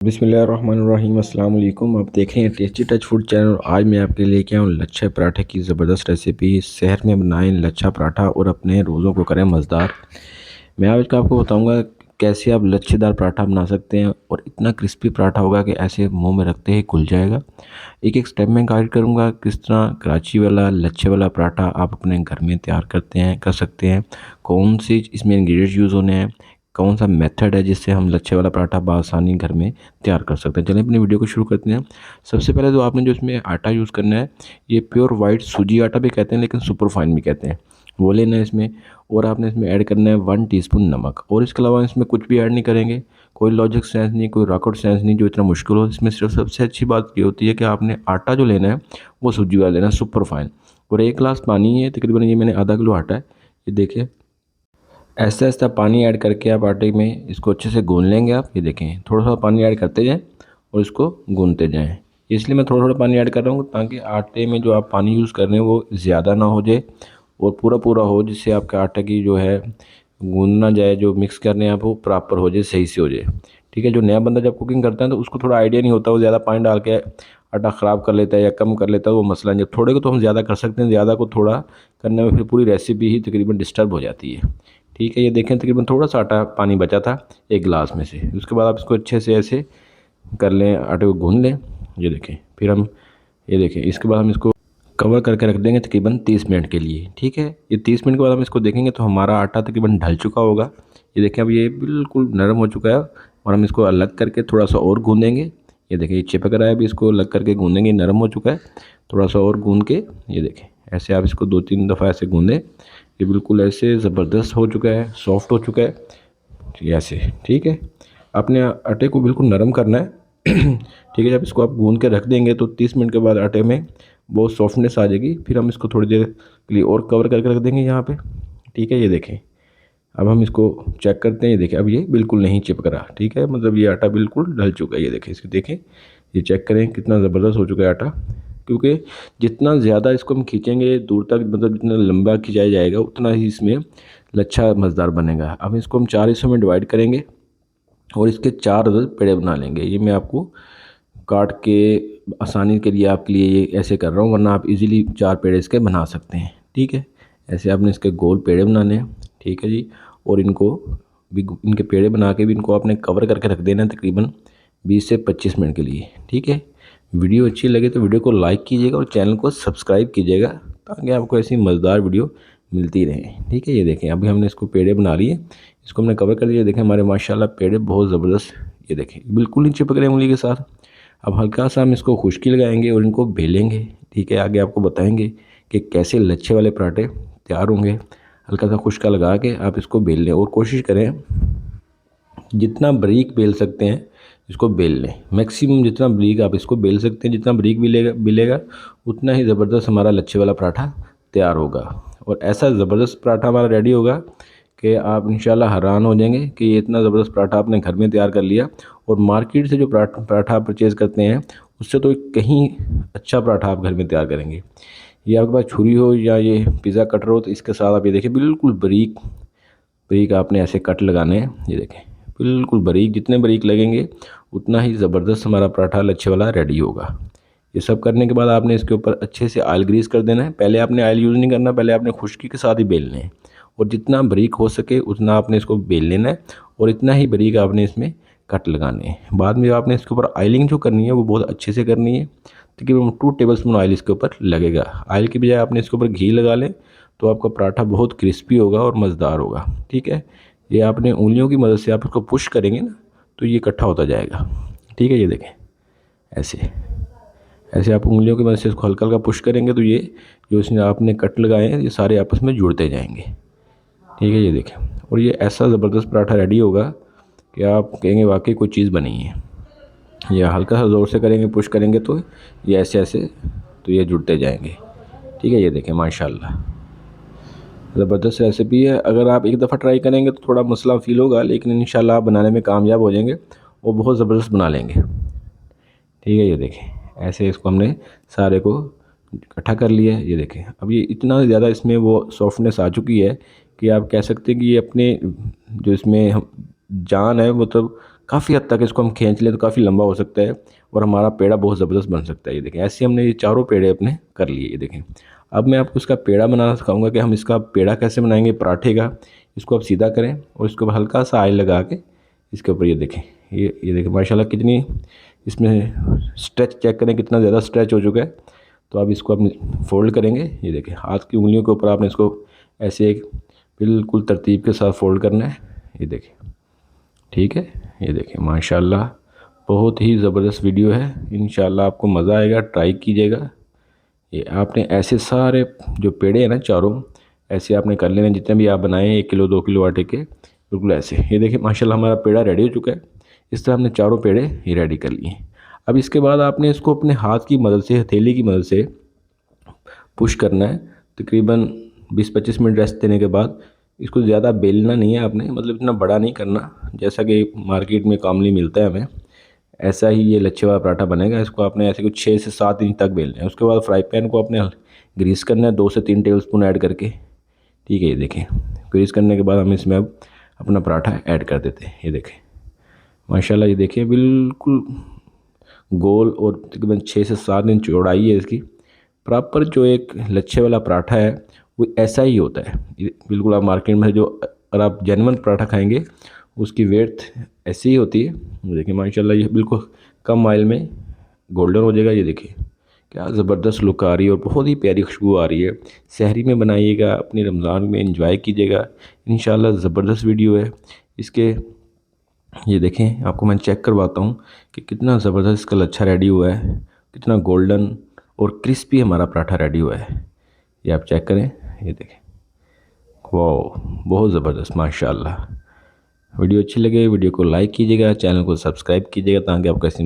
बिस्मिल्लाहिर्रहमानिर्रहीम अस्सलाम वालेकुम। आप देख रहे हैं टेस्टी टच फूड चैनल। आज मैं आपके लिए क्या हूँ, लच्छा पराठे की ज़बरदस्त रेसिपी। शहर में बनाएं लच्छा पराठा और अपने रोज़ों को करें मज़ेदार। मैं आज का आपको बताऊंगा कैसे आप लच्छेदार पराठा बना सकते हैं और इतना क्रिस्पी पराठा होगा कि ऐसे मुंह में रखते ही खुल जाएगा। एक एक स्टेप में गाइड करूंगा किस तरह कराची वाला लच्छे वाला पराठा आप अपने घर में तैयार कर सकते हैं। कौन सी इसमें इंग्रेडिएंट्स यूज़ होने हैं, कौन सा मेथड है जिससे हम लच्छे वाला पराठा बआसानी घर में तैयार कर सकते हैं। चलिए अपनी वीडियो को शुरू करते हैं। सबसे पहले तो आपने जो इसमें आटा यूज़ करना है, ये प्योर वाइट सूजी आटा भी कहते हैं लेकिन सुपर फाइन भी कहते हैं, वो लेना है इसमें। और आपने इसमें ऐड करना है 1 टीस्पून नमक। और इसके अलावा इसमें कुछ भी ऐड नहीं करेंगे, कोई लॉजिक सेंस नहीं, कोई रॉकेट साइंस नहीं जो इतना मुश्किल हो। इसमें सिर्फ सबसे अच्छी बात ये होती है कि आपने आटा जो लेना है वो सूजी वाला लेना है, सुपर फाइन। और 1 गिलास पानी है तकरीबन, ये मैंने आधा किलो आटा है, ये देखिए। ऐसा ऐसा पानी ऐड करके आप आटे में इसको अच्छे से गूंद लेंगे। आप ये देखें, थोड़ा थोड़ा पानी ऐड करते जाएं और इसको गूंदते जाएं। इसलिए मैं थोड़ा थोड़ा पानी ऐड कर रहा हूँ ताकि आटे में जो आप पानी यूज़ कर रहे हैं वो ज़्यादा ना हो जाए और पूरा पूरा हो, जिससे आपके आटे की जो है गूंदना जाए, जो मिक्स करने हैं आप वो प्रॉपर हो जाए, सही से हो जाए। ठीक है। जो नया बंदा जब कुकिंग करता है तो उसको थोड़ा आइडिया नहीं होता, वो ज़्यादा पानी डाल के आटा ख़राब कर लेता है या कम कर लेता है, वो मसला नहीं है। थोड़े को तो हम ज़्यादा कर सकते हैं, ज़्यादा को थोड़ा करने में फिर पूरी रेसिपी ही तकरीबन डिस्टर्ब हो जाती है। ठीक है। ये देखें, तकरीबन थोड़ा सा आटा पानी बचा था 1 गिलास में से। उसके बाद आप इसको अच्छे से ऐसे कर लें, आटे को गूंद लें। ये देखें, फिर हम ये देखें, इसके बाद हम इसको कवर करके रख देंगे तकरीबन 30 मिनट के लिए। ठीक है। ये 30 मिनट के बाद हम इसको देखेंगे तो हमारा आटा तकरीबन ढल चुका होगा। ये देखें, अब ये बिल्कुल नरम हो चुका है और हम इसको अलग करके थोड़ा सा और गूंदेंगे। ये देखें, ये चिपक रहा है, अभी इसको अलग करके गूंदेंगे, नरम हो चुका है। थोड़ा सा और गूंद के ये देखें, ऐसे आप इसको 2-3 दफ़ा ऐसे गूंदें। ये बिल्कुल ऐसे ज़बरदस्त हो चुका है, सॉफ्ट हो चुका है, ये ऐसे। ठीक है। आपने आटे को बिल्कुल नरम करना है। ठीक है। जब इसको आप गूंद के रख देंगे तो 30 मिनट के बाद आटे में बहुत सॉफ्टनेस आ जाएगी। फिर हम इसको थोड़ी देर के लिए और कवर करके रख देंगे यहाँ पे। ठीक है। ये देखें, अब हम इसको चेक करते हैं। ये देखें, अब ये बिल्कुल नहीं चिपक रहा। ठीक है, मतलब ये आटा बिल्कुल ढल चुका है। ये देखें, इसको देखें, ये चेक करें कितना ज़बरदस्त हो चुका है आटा। क्योंकि जितना ज़्यादा इसको हम खींचेंगे दूर तक, मतलब जितना लंबा खिंचाया जाएगा उतना ही इसमें लच्छा मज़ेदार बनेगा। अब इसको हम 4 हिस्सों में डिवाइड करेंगे और इसके 4 अदद पेड़े बना लेंगे। ये मैं आपको काट के आसानी के लिए आपके लिए ये ऐसे कर रहा हूँ, वरना आप इजीली 4 पेड़े इसके बना सकते हैं। ठीक है। ऐसे आपने इसके गोल पेड़े बनाने हैं। ठीक है जी। और इनको भी, इनके पेड़े बना के भी इनको आपने कवर करके रख देना है तकरीबन 20 से 25 मिनट के लिए। ठीक है। वीडियो अच्छी लगे तो वीडियो को लाइक कीजिएगा और चैनल को सब्सक्राइब कीजिएगा ताकि आपको ऐसी मज़ेदार वीडियो मिलती रहे। ठीक है। ये देखें, अभी हमने इसको पेड़े बना लिए, इसको हमने कवर कर दिया। देखें हमारे माशाल्लाह पेड़े बहुत ज़बरदस्त, ये देखें बिल्कुल नहीं चिपक रहे उंगली के साथ। अब हल्का सा हम इसको खुश्की लगाएंगे और इनको बेलेंगे। ठीक है। आगे आपको बताएंगे कि कैसे लच्छे वाले पराठे तैयार होंगे। हल्का सा खुश्का लगा के आप इसको बेल लें और कोशिश करें जितना बारीक बेल सकते हैं इसको बेल लें। मैक्सिमम जितना बारीक आप इसको बेल सकते हैं, जितना बारीक बेलेगा उतना ही ज़बरदस्त हमारा लच्छे वाला पराठा तैयार होगा। और ऐसा ज़बरदस्त पराठा हमारा रेडी होगा कि आप इंशाल्लाह हैरान हो जाएंगे कि ये इतना ज़बरदस्त पराठा आपने घर में तैयार कर लिया। और मार्केट से जो पराठा आप परचेज़ करते हैं उससे तो कहीं अच्छा पराठा आप घर में तैयार करेंगे। ये आपके पास छुरी हो या ये पिज़्ज़ा कटर हो तो इसके साथ आप ये देखिए बिल्कुल बारीक बारीक आपने ऐसे कट लगाने हैं। ये देखें, बिल्कुल बारीक, जितने बारीक लगेंगे उतना ही ज़बरदस्त हमारा पराठा लच्छे वाला रेडी होगा। ये सब करने के बाद आपने इसके ऊपर अच्छे से ऑयल ग्रीस कर देना है। पहले आपने ऑयल यूज़ नहीं करना, पहले आपने खुश्की के साथ ही बेलने हैं। और जितना बारीक हो सके उतना आपने इसको बेल लेना है और इतना ही बारीक आपने इसमें कट लगाने हैं। बाद में आपने इसके ऊपर ऑयलिंग जो करनी है वो बहुत अच्छे से करनी है। तकरीबन 2 टेबलस्पून ऑयल इसके ऊपर लगेगा। ऑयल की बजाय आपने इसके ऊपर घी लगा लें तो आपका पराठा बहुत क्रिस्पी होगा और मज़ेदार होगा। ठीक है। ये आपने उंगलियों की मदद से आप इसको पुश करेंगे ना तो ये इकट्ठा होता जाएगा। ठीक है। ये देखें, ऐसे ऐसे आप उंगलियों की मदद से इसको हल्का हल्का पुश करेंगे तो ये जो इसमें आपने कट लगाए हैं ये सारे आपस में जुड़ते जाएंगे। ठीक है। ये देखें, और ये ऐसा ज़बरदस्त पराठा रेडी होगा कि आप कहेंगे वाकई कोई चीज़ बनी है। या हल्का सा ज़ोर से करेंगे, पुश करेंगे तो ये ऐसे ऐसे तो ये जुड़ते जाएंगे। ठीक है। ये देखें, माशाल्लाह ज़बरदस्त रेसिपी है। अगर आप एक दफ़ा ट्राई करेंगे तो थोड़ा मसला फ़ील होगा, लेकिन इंशाल्लाह आप बनाने में कामयाब हो जाएंगे और बहुत ज़बरदस्त बना लेंगे। ठीक है। ये देखें, ऐसे इसको हमने सारे को इकट्ठा कर लिया है। ये देखें, अब ये इतना ज़्यादा इसमें वो सॉफ्टनेस आ चुकी है कि आप कह सकते हैं कि ये अपने जो इसमें जान है मतलब काफ़ी हद तक इसको हम खींच लें तो काफ़ी लंबा हो सकता है और हमारा पेड़ा बहुत ज़बरदस्त बन सकता है। ये देखें, ऐसे हमने ये चारों पेड़े अपने कर लिए। ये देखें, अब मैं आपको इसका पेड़ा बनाना सिखाऊंगा कि हम इसका पेड़ा कैसे बनाएंगे पराठे का। इसको आप सीधा करें और इसको हल्का सा ऑयल लगा के इसके ऊपर ये देखें, ये देखें माशाल्लाह कितनी इसमें स्ट्रेच चेक करें कितना ज़्यादा स्ट्रेच हो चुका है। तो अब इसको आप फोल्ड करेंगे। ये देखें, हाथ की उंगलियों के ऊपर आपने इसको ऐसे एक बिल्कुल तरतीब के साथ फोल्ड करना है। ये देखें, ठीक है। ये देखें माशाल्लाह बहुत ही ज़बरदस्त वीडियो है। इंशाल्लाह आपको मज़ा आएगा, ट्राई कीजिएगा। ये आपने ऐसे सारे जो पेड़े हैं ना चारों, ऐसे आपने कर लेने जितने भी आप बनाएं 1 किलो 2 किलो आटे के, बिल्कुल ऐसे। ये देखिए माशाल्लाह हमारा पेड़ा रेडी हो चुका है। इस तरह हमने चारों पेड़े ही रेडी कर लिए। अब इसके बाद आपने इसको अपने हाथ की मदद से, हथेली की मदद से पुश करना है। तकरीबन 20-25 मिनट रेस्ट देने के बाद इसको ज़्यादा बेलना नहीं है आपने, मतलब इतना बड़ा नहीं करना जैसा कि मार्केट में कामली मिलता है हमें, ऐसा ही ये लच्छे वाला पराठा बनेगा। इसको आपने ऐसे कुछ 6 से 7 इंच तक बेलना है। उसके बाद फ्राई पैन को आपने ग्रीस करना है 2 से 3 टेबल स्पून ऐड करके, ठीक है। ये देखें, ग्रीस करने के बाद हम इसमें अब अपना पराठा ऐड कर देते हैं। ये देखें माशाल्लाह, ये देखिए बिल्कुल गोल और तकरीबन 6 से 7 इंच चौड़ाई है इसकी। प्रॉपर जो एक लच्छे वाला पराठा है वो ऐसा ही होता है। ये बिल्कुल आप मार्केट में जो अगर आप जेन्युइन पराठा खाएंगे उसकी वेट ऐसी ही होती है। ये देखिए माशाल्लाह ये बिल्कुल कम ऑयल में गोल्डन हो जाएगा। ये देखिए क्या ज़बरदस्त लुक आ रही है और बहुत ही प्यारी खुशबू आ रही है। सहरी में बनाइएगा, अपनी रमज़ान में इंजॉय कीजिएगा, इंशाल्लाह ज़बरदस्त वीडियो है इसके। ये देखें, आपको मैं चेक करवाता हूँ कि कितना ज़बरदस्त इसका लच्छा रेडी हुआ है, कितना गोल्डन और क्रिस्पी हमारा पराठा रेडी हुआ है। ये आप चेक करें। ये देखें, वाह बहुत ज़बरदस्त माशाल्लाह। वीडियो अच्छी लगे वीडियो को लाइक कीजिएगा, चैनल को सब्सक्राइब कीजिएगा ताकि आपको ऐसी